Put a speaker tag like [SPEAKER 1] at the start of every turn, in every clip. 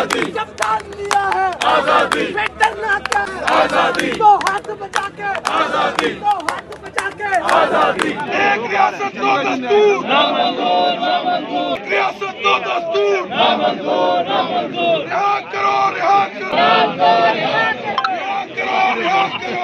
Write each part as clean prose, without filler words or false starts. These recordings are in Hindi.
[SPEAKER 1] आजादी, जब जान लिया है आजादी, फिर डरना क्या है आजादी, तो हाथ बचा के आजादी, तो हाथ बचा के आजादी। एक रियासत दो दस्तूर ना मंजूर, ना मंजूर, एक रियासत दो दस्तूर ना मंजूर, ना मंजूर। रिहा करो, रिहा करो, रिहा करो, रिहा करो।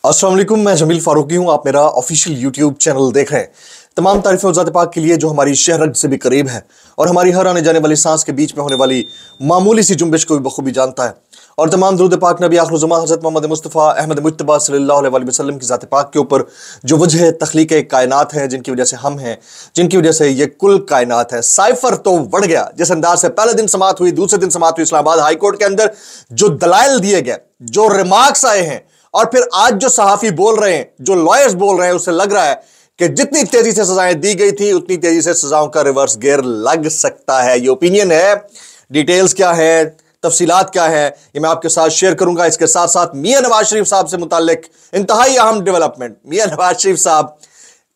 [SPEAKER 2] अस्सलाम वालेकुम, मैं जमील फारूकी हूं। आप मेरा ऑफिशियल यूट्यूब चैनल देख रहे हैं। तमाम तारीफ़ें उस ज़ात पाक के लिए जो हमारी शहरत से भी करीब है और हमारी हर आने जाने वाली सांस के बीच में होने वाली मामूली सी जुम्बिश को भी बखूबी जानता है। और तमाम दुरूद पाक नबी आखिर ज़मां हज़रत मोहम्मद मुस्तफ़ा अहमद मुज्तबा सल्लल्लाहु अलैहि वसल्लम की ज़ात पाक के ऊपर जो वजह तख्लीक़ कायनात है, जिनकी वजह से हम हैं, जिनकी वजह से ये कुल कायनात है। साइफर तो बढ़ गया। जिस अंदाज से पहले दिन समात हुई, दूसरे दिन समात हुई इस्लामाबाद हाई कोर्ट के अंदर, जो दलाइल दिए गए, जो रिमार्क्स आए हैं, और फिर आज जो सहाफ़ी बोल रहे हैं, जो लॉयर्स बोल रहे हैं, उससे लग रहा है कि जितनी तेजी से सजाएं दी गई थी उतनी तेजी से सजाओं का रिवर्स गियर लग सकता है। ये ओपिनियन है। डिटेल्स क्या है, तफसीलात क्या है, ये मैं आपके साथ शेयर करूंगा। इसके साथ साथ मियां नवाज शरीफ साहब से मुताल्लिक इंतहाई अहम डेवलपमेंट। मियां नवाज शरीफ साहब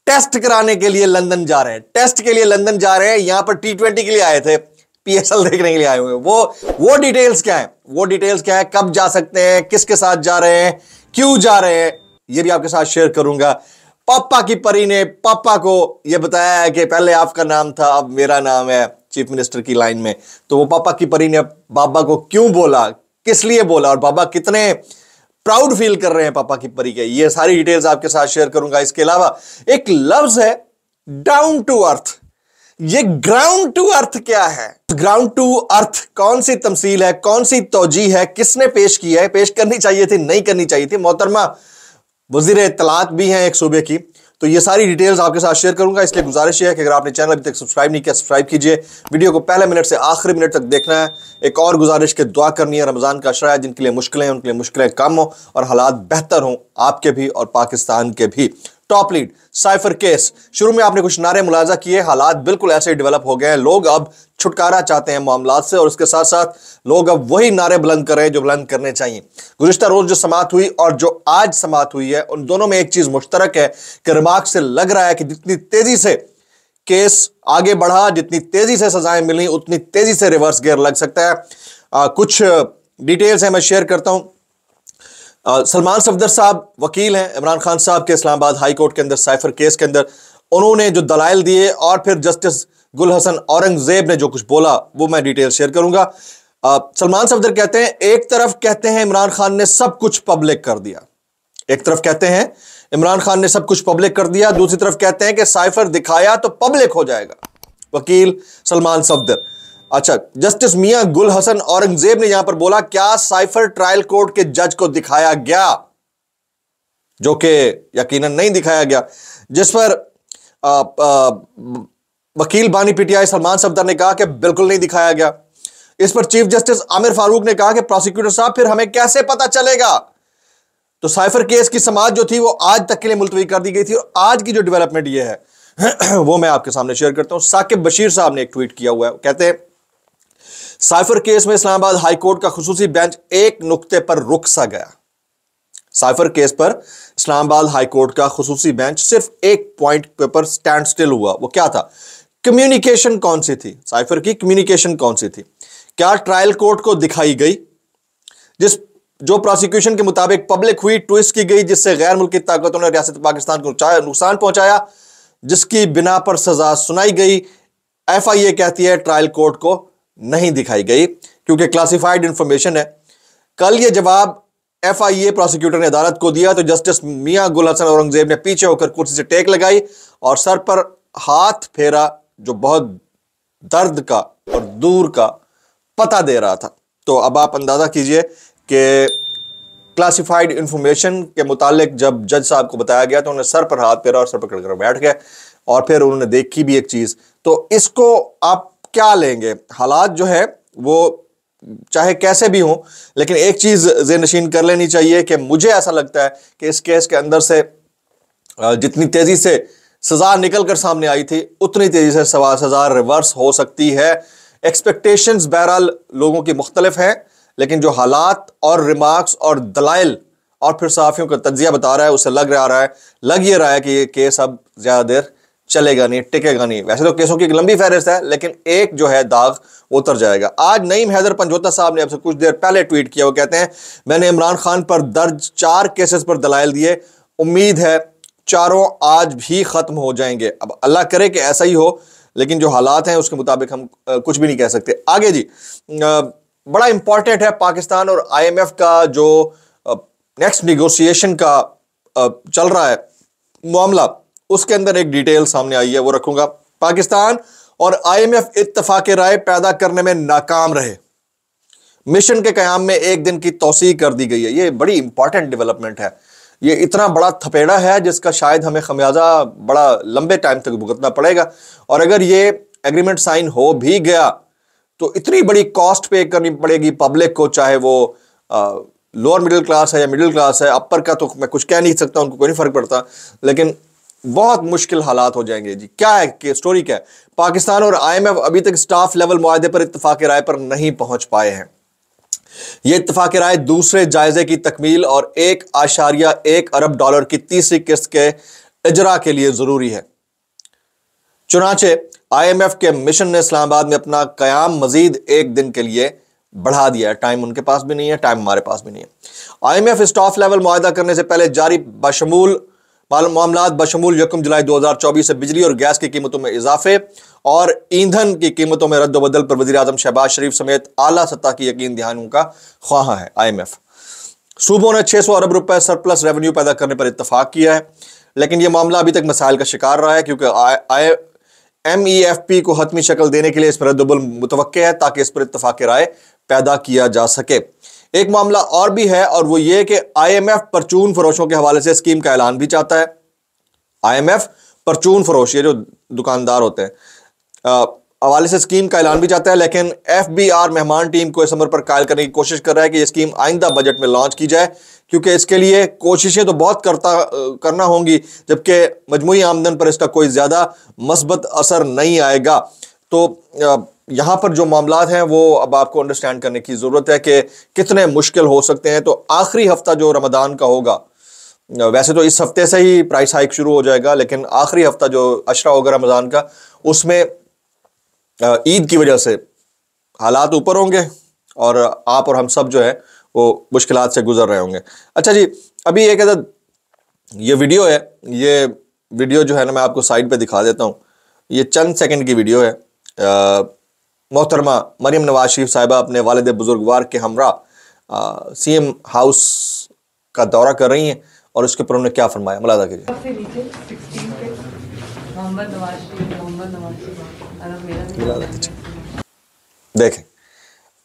[SPEAKER 2] टेस्ट कराने के लिए लंदन जा रहे हैं। टेस्ट के लिए लंदन जा रहे हैं। यहां पर T20 के लिए आए थे, PSL देखने के लिए आए हुए हैं। वो डिटेल्स क्या है, वो डिटेल्स क्या है, कब जा सकते हैं, किसके साथ जा रहे हैं, क्यों जा रहे हैं, ये भी आपके साथ शेयर करूंगा। पापा की परी ने पापा को यह बताया है कि पहले आपका नाम था, अब मेरा नाम है, चीफ मिनिस्टर की लाइन में। तो वो पापा की परी ने बाबा को क्यों बोला, किस लिए बोला, और बाबा कितने प्राउड फील कर रहे हैं पापा की परी के, ये सारी डिटेल्स आपके साथ शेयर करूंगा। इसके अलावा एक लफ्ज है डाउन टू अर्थ। ये ग्राउंड टू अर्थ क्या है? ग्राउंड टू अर्थ कौन सी तमसील है, कौन सी तौजी है, किसने पेश की है, पेश करनी चाहिए थी, नहीं करनी चाहिए थी? मोहतरमा वज़ीर इत्तलात भी हैं एक सूबे की। तो ये सारी डिटेल्स आपके साथ शेयर करूंगा। इसलिए गुजारिश है कि अगर आपने चैनल अभी तक सब्सक्राइब नहीं किया, सब्सक्राइब कीजिए। वीडियो को पहले मिनट से आखिरी मिनट तक देखना है। एक और गुजारिश के दुआ करनी है, रमज़ान का अशरा है, जिनके लिए मुश्किलें हैं उनके लिए मुश्किलें कम हो और हालात बेहतर हों, आपके भी और पाकिस्तान के भी। टॉप लीड साइफर केस, शुरू में आपने कुछ नारे मुलाजा किए, हालात बिल्कुल ऐसे ही डेवलप हो गए हैं। लोग अब छुटकारा चाहते हैं मामलात से, और उसके साथ साथ लोग अब वही नारे बुलंद कर रहे हैं जो बुलंद करने चाहिए। गुज़िश्ता रोज जो समात हुई और जो आज समात हुई है, उन दोनों में एक चीज मुश्तरक है कि रिमार्क से लग रहा है कि जितनी तेजी से केस आगे बढ़ा, जितनी तेजी से सजाएं मिली, उतनी तेजी से रिवर्स गियर लग सकता है। कुछ डिटेल्स है, मैं शेयर करता हूं। सलमान सफदर साहब वकील हैं इमरान खान साहब के इस्लामाबाद हाई कोर्ट के अंदर साइफर केस के अंदर। उन्होंने जो दलाइल दिए और फिर जस्टिस गुल हसन औरंगजेब ने जो कुछ बोला, वो मैं डिटेल शेयर करूंगा। सलमान सफदर कहते हैं, एक तरफ कहते हैं इमरान खान ने सब कुछ पब्लिक कर दिया, एक तरफ कहते हैं इमरान खान ने सब कुछ पब्लिक कर दिया, दूसरी तरफ कहते हैं कि साइफर दिखाया तो पब्लिक हो जाएगा। वकील सलमान सफदर। अच्छा, जस्टिस मियां गुल हसन औरंगजेब ने यहां पर बोला, क्या साइफर ट्रायल कोर्ट के जज को दिखाया गया? जो कि यकीनन नहीं दिखाया गया। जिस पर वकील बानी पीटीआई सलमान सफदर ने कहा कि बिल्कुल नहीं दिखाया गया। इस पर चीफ जस्टिस आमिर फारूक ने कहा कि प्रोसिक्यूटर साहब फिर हमें कैसे पता चलेगा? तो साइफर केस की समाअत जो थी वो आज तक के लिए मुलतवी कर दी गई थी, और आज की जो डेवलपमेंट ये है वो मैं आपके सामने शेयर करता हूं। साकिब बशीर साहब ने एक ट्वीट किया हुआ है, कहते हैं साइफर केस में इस्लामाबाद हाई कोर्ट का खुसूसी बेंच एक नुक्ते पर रुक सा गया। साइफर केस पर इस्लामाबाद हाई कोर्ट का खुसूसी बेंच सिर्फ एक पॉइंट पर स्टैंड स्टिल हुआ। वो क्या था? कम्युनिकेशन कौन सी थी? साइफर की कम्युनिकेशन कौन सी थी? क्या ट्रायल कोर्ट को दिखाई गई जो प्रोसिक्यूशन के मुताबिक पब्लिक हुई, ट्विस्ट की गई, जिससे गैर मुल्की ताकतों ने रियासत पाकिस्तान को नुकसान पहुंचाया, जिसकी बिना पर सजा सुनाई गई? FIA कहती है ट्रायल कोर्ट को नहीं दिखाई गई क्योंकि क्लासिफाइड इंफॉर्मेशन है। कल ये जवाब FIA प्रोसिक्यूटर ने अदालत को दिया तो जस्टिस मियां गुल हसन औरंगजेब ने पीछे होकर कुर्सी से टेक लगाई और सर पर हाथ फेरा, जो बहुत दर्द का और दूर का पता दे रहा था। तो अब आप अंदाजा कीजिए कि क्लासिफाइड इंफॉर्मेशन के मुतालिक जब जज साहब को बताया गया तो उन्होंने सर पर हाथ फेरा और सर पकड़ कर बैठ गए, और फिर उन्होंने देखी भी एक चीज। तो इसको आप क्या लेंगे? हालात जो है वो चाहे कैसे भी हो, लेकिन एक चीज ज़हननशीन कर लेनी चाहिए कि मुझे ऐसा लगता है कि इस केस के अंदर से जितनी तेजी से सजा निकल कर सामने आई थी, उतनी तेजी से सजा रिवर्स हो सकती है। एक्सपेक्टेशंस बहरहाल लोगों की मुख्तलिफ हैं, लेकिन जो हालात और रिमार्क्स और दलाइल और फिर सहाफ़ियों का तज्जिया बता रहा है, उससे लग ये रहा है कि ये केस अब ज़्यादा देर चलेगा नहीं, टिकेगा नहीं। वैसे तो केसों की एक लंबी फहरिस्त है, लेकिन एक जो है दाग उतर जाएगा। आज नईम हैदर पंजोता साहब ने अब से कुछ देर पहले ट्वीट किया, वो कहते हैं मैंने इमरान खान पर दर्ज 4 केसेस पर दलाइल दिए, उम्मीद है चारों आज भी खत्म हो जाएंगे। अब अल्लाह करे कि ऐसा ही हो, लेकिन जो हालात हैं उसके मुताबिक हम कुछ भी नहीं कह सकते। आगे जी, बड़ा इंपॉर्टेंट है पाकिस्तान और IMF का जो नेक्स्ट निगोशिएशन का चल रहा है मामला, उसके अंदर एक डिटेल सामने आई है, वो रखूंगा। पाकिस्तान और IMF इत्तफाक राय पैदा करने में नाकाम रहे, मिशन के कयाम में 1 दिन की तौसीह कर दी गई है। ये बड़ी इंपॉर्टेंट डेवलपमेंट है। ये इतना बड़ा थपेड़ा है जिसका शायद हमें खमियाजा बड़ा लंबे टाइम तक भुगतना पड़ेगा। और अगर ये एग्रीमेंट साइन हो भी गया तो इतनी बड़ी कॉस्ट पे करनी पड़ेगी पब्लिक को, चाहे वो लोअर मिडिल क्लास है या मिडिल क्लास है। अपर का तो मैं कुछ कह नहीं सकता, उनको कोई नहीं फर्क पड़ता, लेकिन बहुत मुश्किल हालात हो जाएंगे जी। क्या है कि स्टोरी क्या है? पाकिस्तान और IMF अभी तक स्टाफ लेवल मुआहदे पर इत्तफाक राय पर नहीं पहुंच पाए हैं। यह इत्तफाक राय दूसरे जायजे की तकमील और $1.1 अरब की तीसरी किस्त के इजरा के लिए जरूरी है। चुनाचे IMF के मिशन ने इस्लामाबाद में अपना कयाम मजीद 1 दिन के लिए बढ़ा दिया है। टाइम उनके पास भी नहीं है, टाइम हमारे पास भी नहीं है। IMF स्टाफ लेवल मुआहदा करने से पहले जारी मामलात बशमूल 1 जुलाई 2024 से बिजली और गैस की कीमतों में इजाफे और ईंधन की कीमतों में रद्द-ओ-बदल पर वज़ीर आज़म शहबाज शरीफ समेत आला सतह की यकीन दहानी का ख्वाह है। IMF सूबों ने 600 अरब रुपए सरप्लस रेवेन्यू पैदा करने पर इत्तफाक किया है, लेकिन यह मामला अभी तक मसाइल का शिकार रहा है, क्योंकि MEFP को हतमी शक्ल देने के लिए इस पर रद्द-ओ-बदल मुतवक्के है ताकि इस पर इत्तफाक राय पैदा किया जा सके। एक मामला और भी है, और वो ये कि IMF परचून फरोशों के हवाले से स्कीम का ऐलान भी चाहता है। IMF परचून फरोश, ये जो दुकानदार होते हैं, हवाले से स्कीम का ऐलान भी चाहता है, लेकिन FBR मेहमान टीम को इस अमर पर कायल करने की कोशिश कर रहा है कि यह स्कीम आइंदा बजट में लॉन्च की जाए, क्योंकि इसके लिए कोशिशें तो बहुत करना होंगी, जबकि मजमूई आमदन पर इसका कोई ज्यादा मस्बत असर नहीं आएगा। तो यहां पर जो मामलात हैं वो अब आपको अंडरस्टैंड करने की जरूरत है कि कितने मुश्किल हो सकते हैं। तो आखिरी हफ्ता जो रमजान का होगा, वैसे तो इस हफ्ते से ही प्राइस हाइक शुरू हो जाएगा, लेकिन आखिरी हफ्ता जो अशरा होगा रमजान का, उसमें ईद की वजह से हालात ऊपर होंगे और आप और हम सब जो है वो मुश्किलात से गुजर रहे होंगे। अच्छा जी, अभी एक ये वीडियो है, ये वीडियो जो है ना मैं आपको साइड पे दिखा देता हूँ। ये चंद सेकंड की वीडियो है। मोहतरमा मरियम नवाज शरीफ साहिबा अपने वालिद बुजुर्गवार के हमरा CM हाउस का दौरा कर रही हैं, और उसके ऊपर उन्होंने क्या फरमाया, मुलाजा कीजिए। देखें,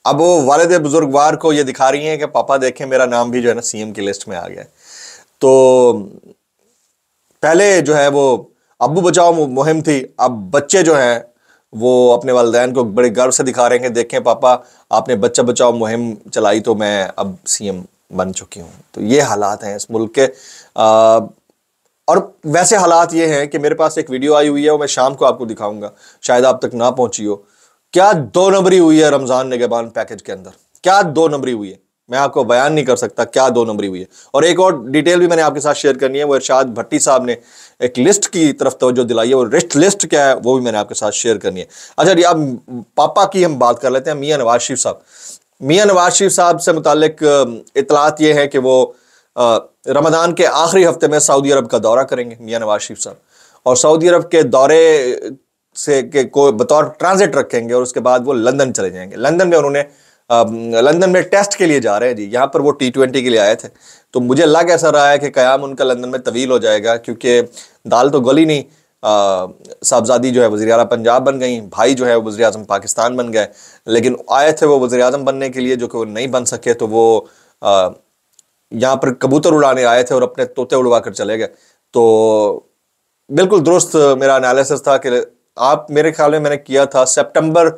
[SPEAKER 2] अब वो वालिद बुजुर्गवार को ये दिखा रही हैं कि पापा देखें मेरा नाम भी जो है ना CM की लिस्ट में आ गया है। तो पहले जो है वो अब्बू बचाओ मुहिम थी, अब बच्चे जो हैं वो अपने वालिदैन को बड़े गर्व से दिखा रहे हैं कि देखें पापा आपने बच्चा बचाओ मुहिम चलाई तो मैं अब CM बन चुकी हूँ। तो ये हालात हैं इस मुल्क के। और वैसे हालात ये हैं कि मेरे पास एक वीडियो आई हुई है, वो मैं शाम को आपको दिखाऊंगा, शायद आप तक ना पहुंची हो। क्या 2 नंबरी हुई है रमजान निगहबान पैकेज के अंदर, क्या 2 नंबरी हुई है, मैं आपको बयान नहीं कर सकता क्या 2 नंबरी हुई है। और एक और डिटेल भी मैंने आपके साथ शेयर करनी है, वो इरशाद भट्टी साहब ने एक लिस्ट की तरफ तवज्जो दिलाई है, और लिस्ट क्या है वो भी मैंने आपके साथ शेयर करनी है। अच्छा जी, अब पापा की हम बात कर लेते हैं, मियां नवाज शरीफ साहब। मियां नवाज शरीफ साहब से मुतालिक इतलात ये है कि वो रमज़ान के आखिरी हफ्ते में सऊदी अरब का दौरा करेंगे मियां नवाज शरीफ साहब, और सऊदी अरब के दौरे से के को बतौर ट्रांजिट रखेंगे, और उसके बाद वो लंदन चले जाएंगे। लंदन में उन्होंने लंदन में टेस्ट के लिए जा रहे हैं जी। यहाँ पर वो T20 के लिए आए थे, तो मुझे लग ऐसा रहा है कि क़याम उनका लंदन में तवील हो जाएगा, क्योंकि दाल तो गली नहीं। साहबजादी जो है वज़ीर आला पंजाब बन गई, भाई जो है वज़ीर आज़म पाकिस्तान बन गए, लेकिन आए थे वो वज़ीर आज़म बनने के लिए, जो कि वो नहीं बन सके, तो वो यहाँ पर कबूतर उड़ाने आए थे और अपने तोते उड़वा कर चले गए। तो बिल्कुल दुरुस्त मेरा एनालिसिस था कि आप, मेरे ख्याल में मैंने किया था सितंबर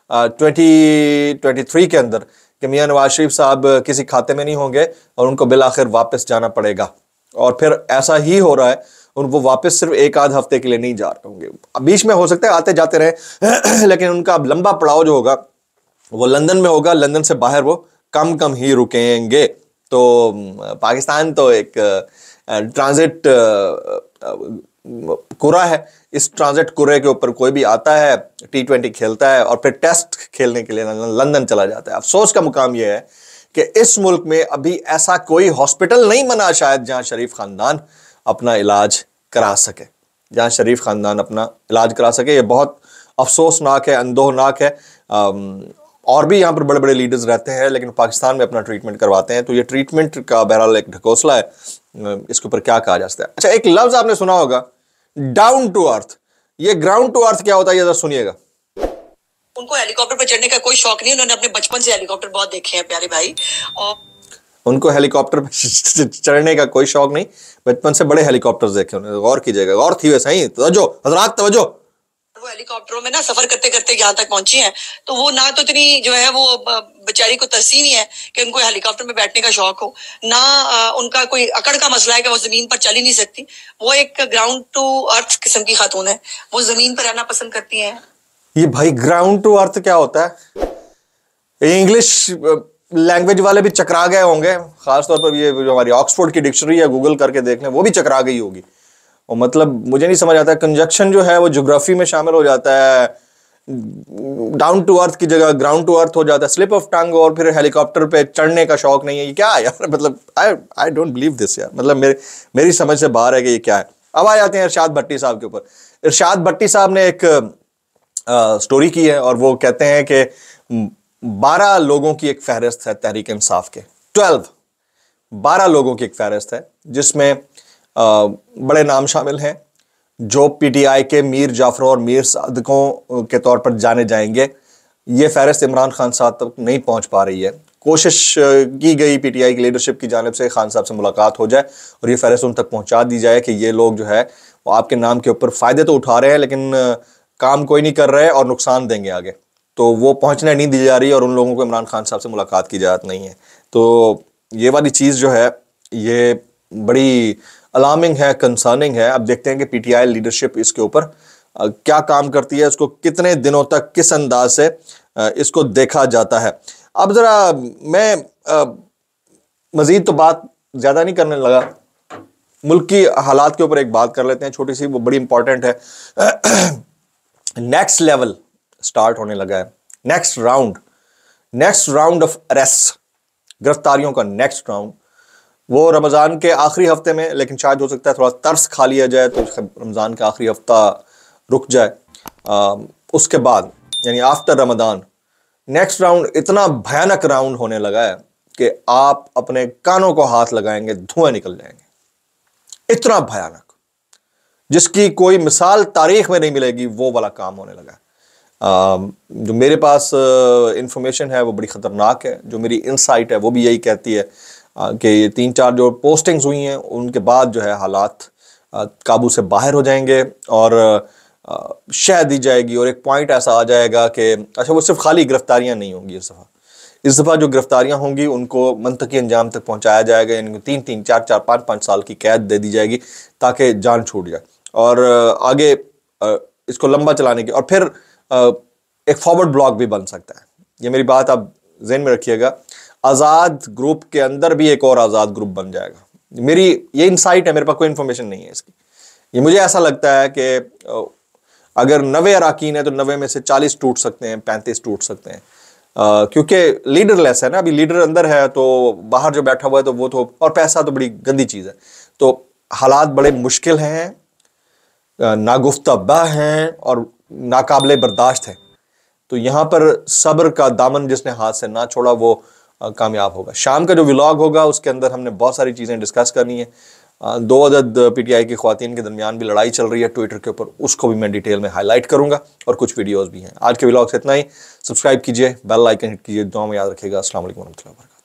[SPEAKER 2] 2023 के अंदर कि मियां नवाज शरीफ साहब किसी खाते में नहीं होंगे और उनको बिल आखिर वापस जाना पड़ेगा, और फिर ऐसा ही हो रहा है, उनको वापस सिर्फ 1 आध हफ्ते के लिए नहीं जा रहे होंगे। बीच में हो सकता है आते जाते रहे लेकिन उनका अब लंबा पड़ाव जो होगा वो लंदन में होगा, लंदन से बाहर वो कम ही रुकेंगे। तो पाकिस्तान तो एक ट्रांजिट कुरा है। इस ट्रांजिट कुरे के ऊपर कोई भी आता है, T20 खेलता है और फिर टेस्ट खेलने के लिए लंदन चला जाता है। अफसोस का मुकाम यह है कि इस मुल्क में अभी ऐसा कोई हॉस्पिटल नहीं बना शायद जहां शरीफ खानदान अपना इलाज करा सके, जहां शरीफ खानदान अपना इलाज करा सके। ये बहुत अफसोसनाक है, अंदोहनाक है। और भी यहाँ पर बड़े बड़े लीडर्स रहते हैं लेकिन पाकिस्तान में अपना ट्रीटमेंट करवाते हैं। तो ये ट्रीटमेंट का बहरहाल एक ढकोसला है, इसके ऊपर क्या कहा जा सकता है। अच्छा, एक लफ्ज आपने सुना होगा, डाउन टू अर्थ। ये ग्राउंड टू अर्थ क्या होता है, ये जरा सुनिएगा।
[SPEAKER 3] उनको हेलीकॉप्टर पर चढ़ने का कोई शौक नहीं, उन्होंने अपने बचपन से हेलीकॉप्टर बहुत देखे हैं प्यारे भाई। और
[SPEAKER 2] उनको हेलीकॉप्टर पर चढ़ने का कोई शौक नहीं, बचपन से बड़े हेलीकॉप्टर्स देखे उन्होंने। गौर कीजिएगा, गौर थी वैसे ही, तवज्जो हजरात तवज्जो।
[SPEAKER 3] वो हेलीकॉप्टरों में ना सफर करते करते यहाँ तक पहुंची हैं, तो वो ना तो इतनी जो है वो बेचारी को तरसी नहीं है कि उनको हेलीकॉप्टर में बैठने का शौक हो, ना उनका कोई अकड़ का मसला है कि वो जमीन पर चल ही नहीं सकती। वो एक ग्राउंड टू अर्थ किस्म की खातून है, वो जमीन पर रहना पसंद करती हैं।
[SPEAKER 2] ये भाई ग्राउंड टू अर्थ क्या होता है? इंग्लिश लैंग्वेज वाले भी चकरा गए होंगे, खासतौर पर ये जो हमारी ऑक्सफोर्ड की डिक्शनरी है, गूगल करके देख लें, वो भी चकरा गई होगी। और मतलब मुझे नहीं समझ आता है, कंजक्शन जो है वो ज्योग्राफी में शामिल हो जाता है, डाउन टू अर्थ की जगह ग्राउंड टू अर्थ हो जाता है, स्लिप ऑफ टंग, और फिर हेलीकॉप्टर पे चढ़ने का शौक नहीं है। ये क्या है यार? मतलब आई डोंट बिलीव दिस यार, मतलब मेरी समझ से बाहर है कि ये क्या है। अब आ जाते हैं इरशाद भट्टी साहब के ऊपर। इरशाद भट्टी साहब ने एक स्टोरी की है और वो कहते हैं कि 12 लोगों की एक फहरिस्त है तहरीक इंसाफ के, 12 लोगों की एक फहरिस्त है जिसमें बड़े नाम शामिल हैं जो पीटीआई के मीर जाफरों और मीर सादिकों के तौर पर जाने जाएंगे। ये फहरिस्त इमरान खान साहब तक नहीं पहुंच पा रही है। कोशिश की गई पीटीआई की लीडरशिप की जानिब से खान साहब से मुलाकात हो जाए और ये फहरिस्त उन तक पहुंचा दी जाए कि ये लोग जो है वो आपके नाम के ऊपर फ़ायदे तो उठा रहे हैं लेकिन काम कोई नहीं कर रहे और नुकसान देंगे आगे। तो वो पहुंचने नहीं दी जा रही और उन लोगों को इमरान खान साहब से मुलाकात की इजाज़त नहीं है। तो ये वाली चीज़ जो है ये बड़ी अलार्मिंग है, कंसर्निंग है। अब देखते हैं कि पीटीआई लीडरशिप इसके ऊपर क्या काम करती है, उसको कितने दिनों तक किस अंदाज से इसको देखा जाता है। अब ज़रा मैं मज़ीद तो बात ज़्यादा नहीं करने लगा, मुल्क की हालात के ऊपर एक बात कर लेते हैं छोटी सी, वो बड़ी इंपॉर्टेंट है। नेक्स्ट लेवल स्टार्ट होने लगा है, नेक्स्ट राउंड ऑफ अरेस्ट, गिरफ्तारियों का नेक्स्ट राउंड। वो रमज़ान के आखिरी हफ्ते में, लेकिन शायद हो सकता है थोड़ा तरस खा लिया जाए तो रमज़ान का आखिरी हफ्ता रुक जाए। उसके बाद यानी आफ्टर रमज़ान नेक्स्ट राउंड इतना भयानक राउंड होने लगा है कि आप अपने कानों को हाथ लगाएंगे धुएं निकल जाएंगे। इतना भयानक जिसकी कोई मिसाल तारीख में नहीं मिलेगी, वो वाला काम होने लगा है। जो मेरे पास इंफॉर्मेशन है वो बड़ी ख़तरनाक है, जो मेरी इंसाइट है वो भी यही कहती है कि ये 3-4 जो पोस्टिंग्स हुई हैं उनके बाद जो है हालात काबू से बाहर हो जाएंगे और शह दी जाएगी और एक पॉइंट ऐसा आ जाएगा कि अच्छा वो सिर्फ खाली गिरफ्तारियां नहीं होंगी, इस दफ़ा जो गिरफ्तारियां होंगी उनको मंतकी अंजाम तक पहुंचाया जाएगा, यानी 3-3, 4-4, 5-5 साल की कैद दे दी जाएगी ताकि जान छूट जाए और आगे इसको लंबा चलाने की, और फिर एक फॉरवर्ड ब्लॉक भी बन सकता है। ये मेरी बात आप ज़हन में रखिएगा। आज़ाद ग्रुप के अंदर भी एक और आज़ाद ग्रुप बन जाएगा। मेरी ये इंसाइट है, मेरे पास कोई इन्फॉर्मेशन नहीं है इसकी। ये मुझे ऐसा लगता है कि अगर 90 अराकीन है तो 90 में से 40 टूट सकते हैं, 35 टूट सकते हैं, क्योंकि लीडरलेस है ना। अभी लीडर अंदर है तो बाहर जो बैठा हुआ है तो वो तो, और पैसा तो बड़ी गंदी चीज़ है। तो हालात बड़े मुश्किल हैं, नागुफ्ता हैं और नाकाबिले बर्दाश्त है। तो यहाँ पर सब्र का दामन जिसने हाथ से ना छोड़ा वो कामयाब होगा। शाम का जो व्लॉग होगा उसके अंदर हमने बहुत सारी चीज़ें डिस्कस करनी है। 2 अदद पीटीआई की ख्वातीन के दरमियान भी लड़ाई चल रही है ट्विटर के ऊपर, उसको भी मैं डिटेल में हाईलाइट करूंगा और कुछ वीडियोस भी हैं। आज के व्लॉग से इतना ही। सब्सक्राइब कीजिए, बेल आइकन हिट कीजिए, दुआ में याद रखिएगा। अस्सलाम वालेकुम रहमतुल्लाहि व बरकातहू।